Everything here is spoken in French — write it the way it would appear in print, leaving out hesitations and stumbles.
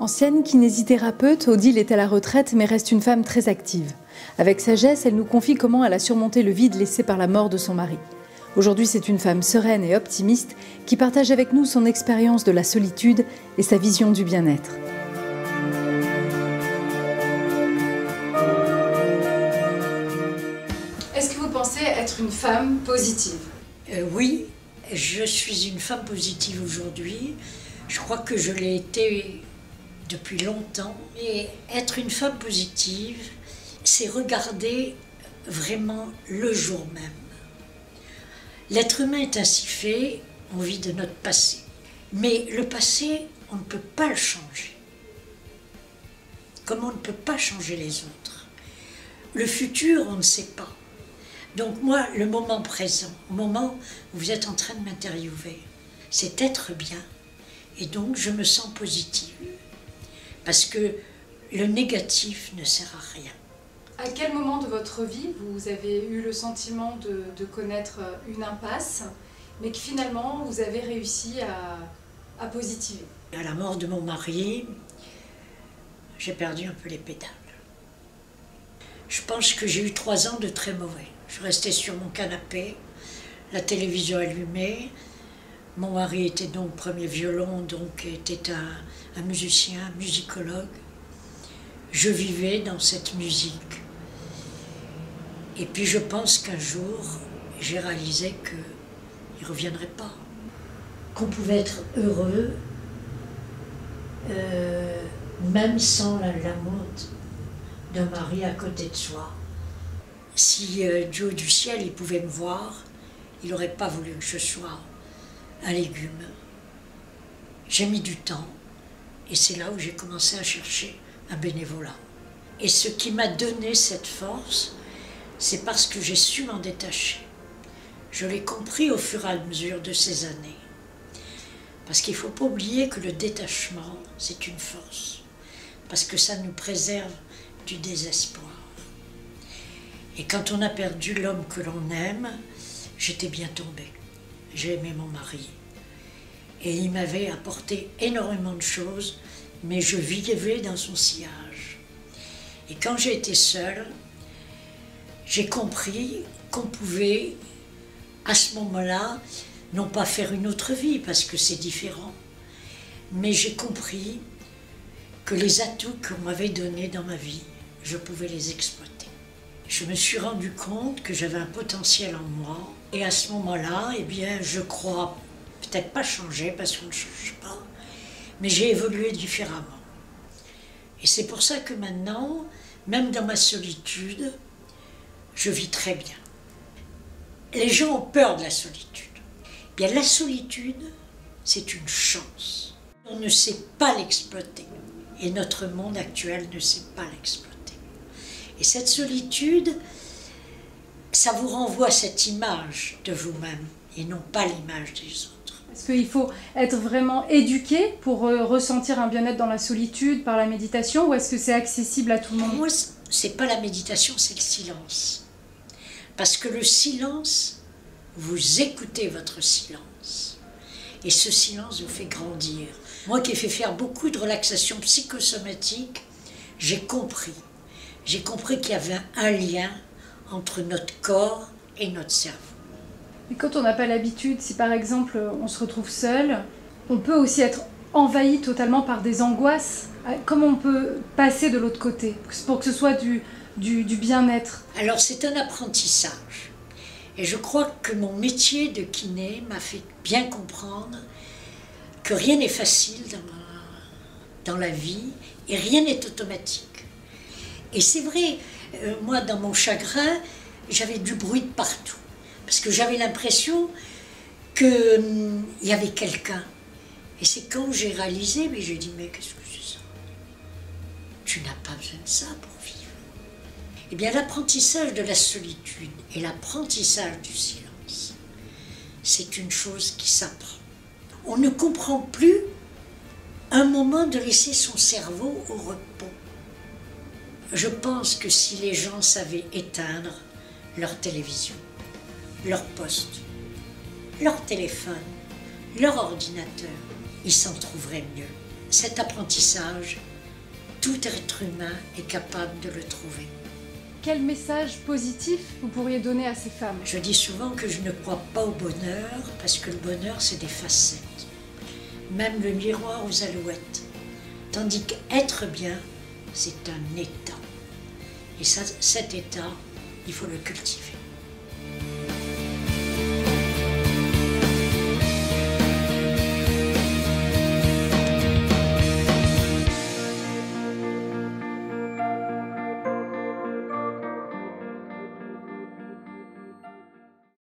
Ancienne kinésithérapeute, Odile est à la retraite mais reste une femme très active. Avec sagesse, elle nous confie comment elle a surmonté le vide laissé par la mort de son mari. Aujourd'hui, c'est une femme sereine et optimiste qui partage avec nous son expérience de la solitude et sa vision du bien-être. Est-ce que vous pensez être une femme positive ? Oui, je suis une femme positive aujourd'hui. Je crois que je l'ai été depuis longtemps. Et être une femme positive, c'est regarder vraiment le jour même. L'être humain est ainsi fait, on vit de notre passé. Mais le passé, on ne peut pas le changer. Comme on ne peut pas changer les autres. Le futur, on ne sait pas. Donc moi, le moment présent, au moment où vous êtes en train de m'interviewer, c'est être bien. Et donc, je me sens positive. Parce que le négatif ne sert à rien. À quel moment de votre vie vous avez eu le sentiment de connaître une impasse, mais que finalement vous avez réussi à positiver ? À la mort de mon mari, j'ai perdu un peu les pédales. Je pense que j'ai eu 3 ans de très mauvais. Je restais sur mon canapé, la télévision allumée. Mon mari était donc premier violon, donc était un musicien, musicologue. Je vivais dans cette musique. Et puis je pense qu'un jour, j'ai réalisé qu'il ne reviendrait pas. Qu'on pouvait être heureux, même sans l'amour d'un mari à côté de soi. Si Dieu du ciel, il pouvait me voir, il n'aurait pas voulu que je sois un légume. J'ai mis du temps et c'est là où j'ai commencé à chercher un bénévolat. Et ce qui m'a donné cette force, c'est parce que j'ai su m'en détacher. Je l'ai compris au fur et à mesure de ces années. Parce qu'il ne faut pas oublier que le détachement, c'est une force. Parce que ça nous préserve du désespoir. Et quand on a perdu l'homme que l'on aime, j'étais bien tombée. J'ai aimé mon mari. Et il m'avait apporté énormément de choses, mais je vivais dans son sillage. Et quand j'ai été seule, j'ai compris qu'on pouvait, à ce moment-là, non pas faire une autre vie, parce que c'est différent, mais j'ai compris que les atouts qu'on m'avait donnés dans ma vie, je pouvais les exploiter. Je me suis rendu compte que j'avais un potentiel en moi, et à ce moment-là, eh bien, je crois peut-être pas changer, parce qu'on ne change pas, mais j'ai évolué différemment. Et c'est pour ça que maintenant, même dans ma solitude, je vis très bien. Les gens ont peur de la solitude. Eh bien, la solitude, c'est une chance. On ne sait pas l'exploiter. Et notre monde actuel ne sait pas l'exploiter. Et cette solitude, ça vous renvoie cette image de vous-même et non pas l'image des autres. Est-ce qu'il faut être vraiment éduqué pour ressentir un bien-être dans la solitude par la méditation, ou est-ce que c'est accessible à tout le monde ? Moi, c'est pas la méditation, c'est le silence. Parce que le silence, vous écoutez votre silence. Et ce silence vous fait grandir. Moi qui ai fait faire beaucoup de relaxation psychosomatique, j'ai compris. J'ai compris qu'il y avait un lien entre notre corps et notre cerveau. Et quand on n'a pas l'habitude, si par exemple on se retrouve seul, on peut aussi être envahi totalement par des angoisses. Comment on peut passer de l'autre côté pour que ce soit du bien-être ? Alors c'est un apprentissage. Et je crois que mon métier de kiné m'a fait bien comprendre que rien n'est facile dans la vie et rien n'est automatique. Et c'est vrai, moi dans mon chagrin, j'avais du bruit de partout. Parce que j'avais l'impression qu'il y avait quelqu'un. Et c'est quand j'ai réalisé, mais j'ai dit, mais qu'est-ce que c'est ça ? Tu n'as pas besoin de ça pour vivre. Eh bien, l'apprentissage de la solitude et l'apprentissage du silence, c'est une chose qui s'apprend. On ne comprend plus un moment de laisser son cerveau au repos. Je pense que si les gens savaient éteindre leur télévision, leur poste, leur téléphone, leur ordinateur, ils s'en trouveraient mieux. cet apprentissage, tout être humain est capable de le trouver. Quel message positif vous pourriez donner à ces femmes? Je dis souvent que je ne crois pas au bonheur, parce que le bonheur, c'est des facettes. Même le miroir aux alouettes. Tandis qu'être bien, c'est un état. Et ça, cet état, il faut le cultiver.